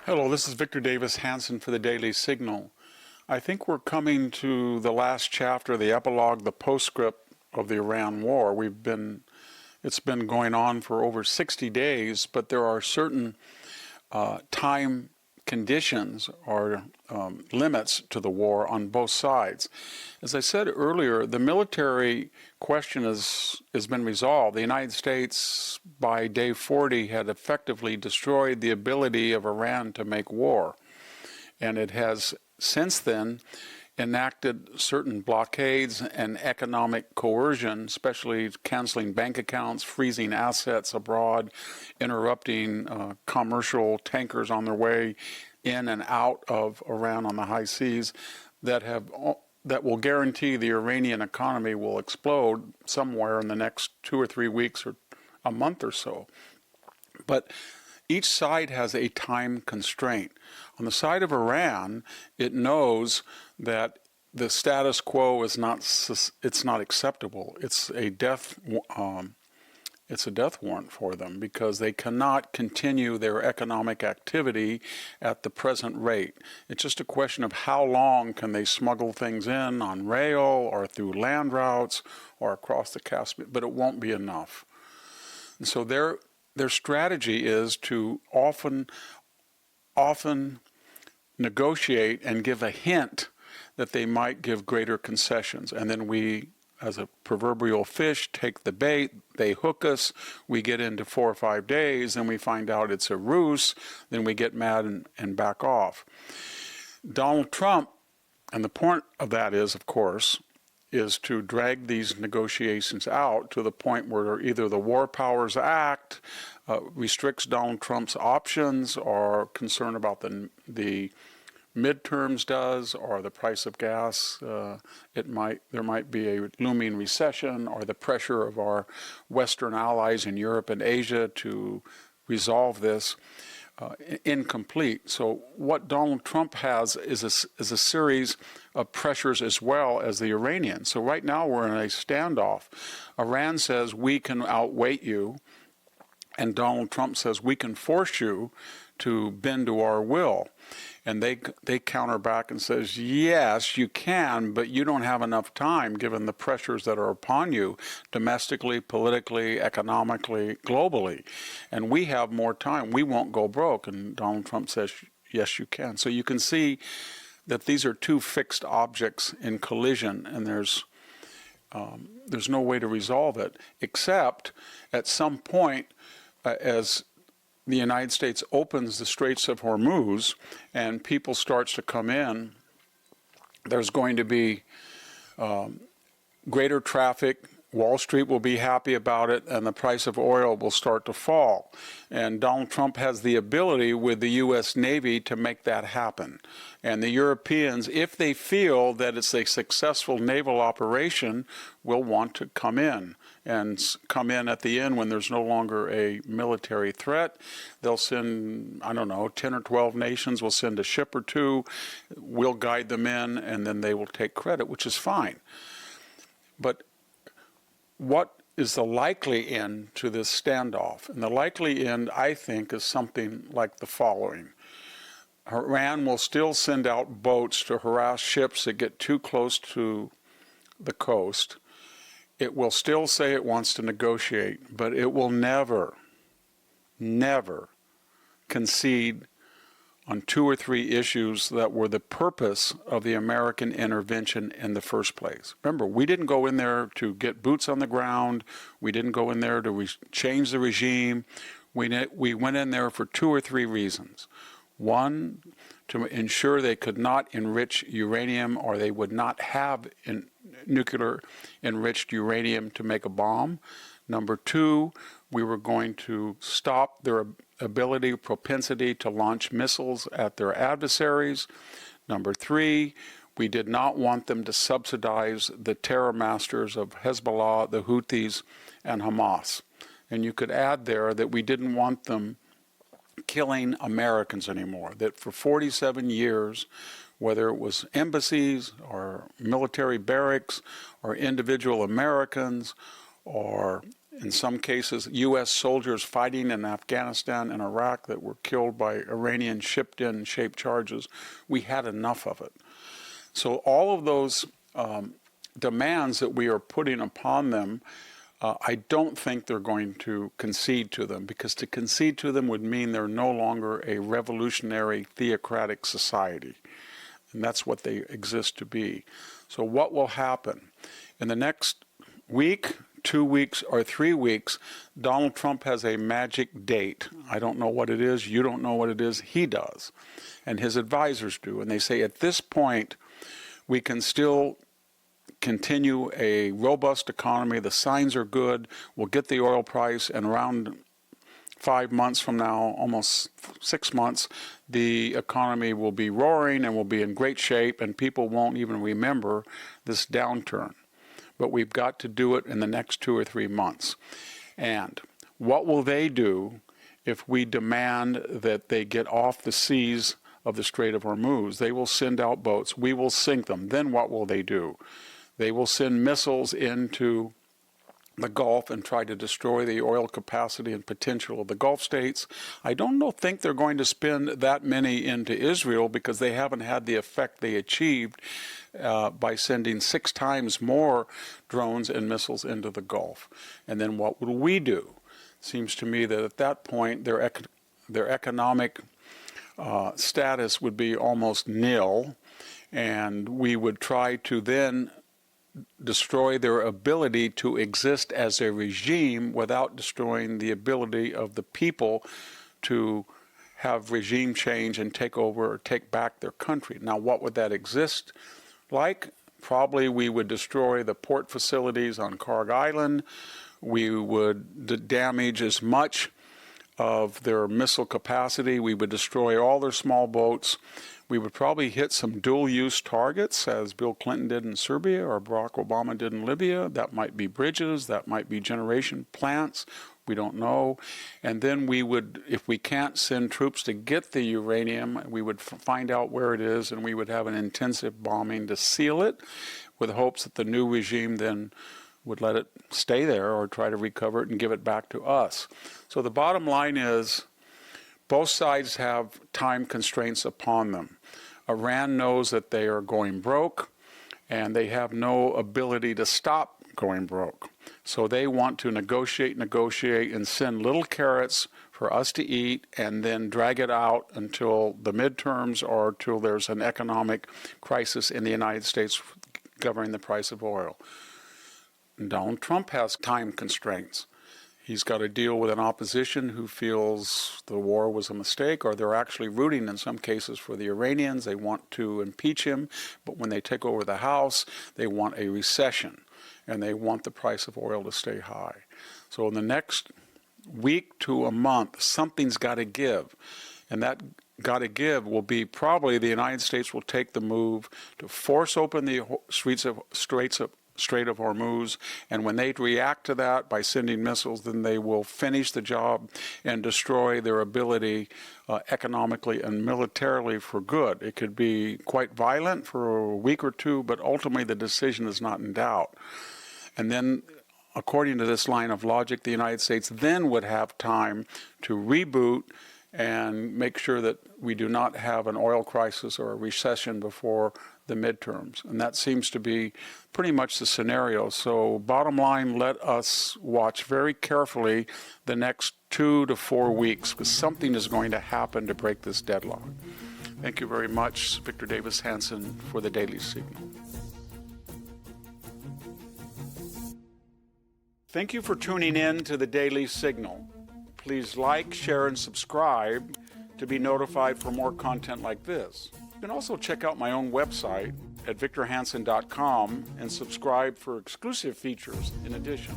Hello, this is Victor Davis Hanson for the Daily Signal. I think we're coming to the last chapter, the epilogue, the postscript of the Iran war. It's been going on for over 60 days, but there are certain time conditions or limits to the war on both sides. As I said earlier, the military question has been resolved. The United States, by day 40, had effectively destroyed the ability of Iran to make war. And it has since then enacted certain blockades and economic coercion, especially canceling bank accounts, freezing assets abroad, interrupting commercial tankers on their way in and out of Iran on the high seas that will guarantee the Iranian economy will explode somewhere in the next 2 or 3 weeks or a month or so. But each side has a time constraint. On the side of Iran, it knows that the status quo is not acceptable. It's a death warrant for them because they cannot continue their economic activity at the present rate. It's just a question of how long can they smuggle things in on rail or through land routes or across the Caspian, but it won't be enough. And so their strategy is to often negotiate and give a hint that they might give greater concessions. And then we, as a proverbial fish, take the bait, they hook us, we get into 4 or 5 days, then we find out it's a ruse, then we get mad and back off. Donald Trump, and the point of that is, of course, is to drag these negotiations out to the point where either the War Powers Act restricts Donald Trump's options, or concern about the midterms does, or the price of gas. There might be a looming recession, or the pressure of our Western allies in Europe and Asia to resolve this. Incomplete. So what Donald Trump has is a series of pressures as well as the Iranians. So right now we're in a standoff. Iran says we can outweight you, and Donald Trump says we can force you to bend to our will. And they counter back and says, yes, you can, but you don't have enough time given the pressures that are upon you domestically, politically, economically, globally. And we have more time. We won't go broke. And Donald Trump says, yes, you can. So you can see that these are two fixed objects in collision, and there's no way to resolve it, except at some point, as the United States opens the Straits of Hormuz and people starts to come in, there's going to be greater traffic. Wall Street will be happy about it, and the price of oil will start to fall. And Donald Trump has the ability with the U.S. Navy to make that happen. And the Europeans, if they feel that it's a successful naval operation, will want to come in. And come in at the end when there's no longer a military threat. They'll send, 10 or 12 nations will send a ship or two. We'll guide them in, and then they will take credit, which is fine. But what is the likely end to this standoff? And the likely end, I think, is something like the following. Iran will still send out boats to harass ships that get too close to the coast. It will still say it wants to negotiate, but it will never concede on 2 or 3 issues that were the purpose of the American intervention in the first place. Remember, we didn't go in there to get boots on the ground. We didn't go in there to change the regime. We went in there for 2 or 3 reasons. One, to ensure they could not enrich uranium, or they would not have nuclear enriched uranium to make a bomb. Number 2, we were going to stop their propensity to launch missiles at their adversaries. Number 3, we did not want them to subsidize the terror masters of Hezbollah, the Houthis, and Hamas. And you could add there that we didn't want them killing Americans anymore, that for 47 years, whether it was embassies or military barracks or individual Americans or in some cases, U.S. soldiers fighting in Afghanistan and Iraq that were killed by Iranian shipped-in shaped charges. We had enough of it. So all of those demands that we are putting upon them, I don't think they're going to concede to them, because to concede to them would mean they're no longer a revolutionary theocratic society. And that's what they exist to be. So what will happen? In the next week, 2 weeks, or 3 weeks, Donald Trump has a magic date. I don't know what it is. You don't know what it is. He does. And his advisors do. And they say at this point, we can still continue a robust economy. The signs are good. We'll get the oil price, and around 5 months from now, almost 6 months, the economy will be roaring and will be in great shape, and people won't even remember this downturn. But we've got to do it in the next 2 or 3 months. And what will they do if we demand that they get off the seas of the Strait of Hormuz? They will send out boats. We will sink them. Then what will they do? They will send missiles into the Gulf and try to destroy the oil capacity and potential of the Gulf states. I don't think they're going to spend that many into Israel, because they haven't had the effect they achieved by sending 6 times more drones and missiles into the Gulf. And then what will we do? Seems to me that at that point their economic status would be almost nil, and we would try to then destroy their ability to exist as a regime without destroying the ability of the people to have regime change and take over or take back their country. Now, what would that exist like? Probably we would destroy the port facilities on Karg Island. We would damage as much of their missile capacity. We would destroy all their small boats. We would probably hit some dual-use targets, as Bill Clinton did in Serbia or Barack Obama did in Libya. That might be bridges. That might be generation plants. We don't know. And then we would, if we can't send troops to get the uranium, we would find out where it is, and we would have an intensive bombing to seal it, with hopes that the new regime then would let it stay there or try to recover it and give it back to us. So the bottom line is, both sides have time constraints upon them. Iran knows that they are going broke, and they have no ability to stop going broke. So they want to negotiate, and send little carrots for us to eat, and then drag it out until the midterms or till there's an economic crisis in the United States governing the price of oil. And Donald Trump has time constraints. He's got to deal with an opposition who feels the war was a mistake, or they're actually rooting in some cases for the Iranians. They want to impeach him, but when they take over the House, they want a recession, and they want the price of oil to stay high. So in the next week to a month, something's got to give, and that got to give will be probably the United States will take the move to force open the Strait of Hormuz, and when they react to that by sending missiles, then they will finish the job and destroy their ability economically and militarily for good. It could be quite violent for a week or two, but ultimately the decision is not in doubt. And then, according to this line of logic, the United States then would have time to reboot and make sure that we do not have an oil crisis or a recession before the midterms. And that seems to be pretty much the scenario. So bottom line, let us watch very carefully the next 2 to 4 weeks, because something is going to happen to break this deadlock. Thank you very much, Victor Davis Hanson, for the Daily Signal. Thank you for tuning in to the Daily Signal. Please like, share, and subscribe to be notified for more content like this. You can also check out my own website at victorhanson.com and subscribe for exclusive features in addition.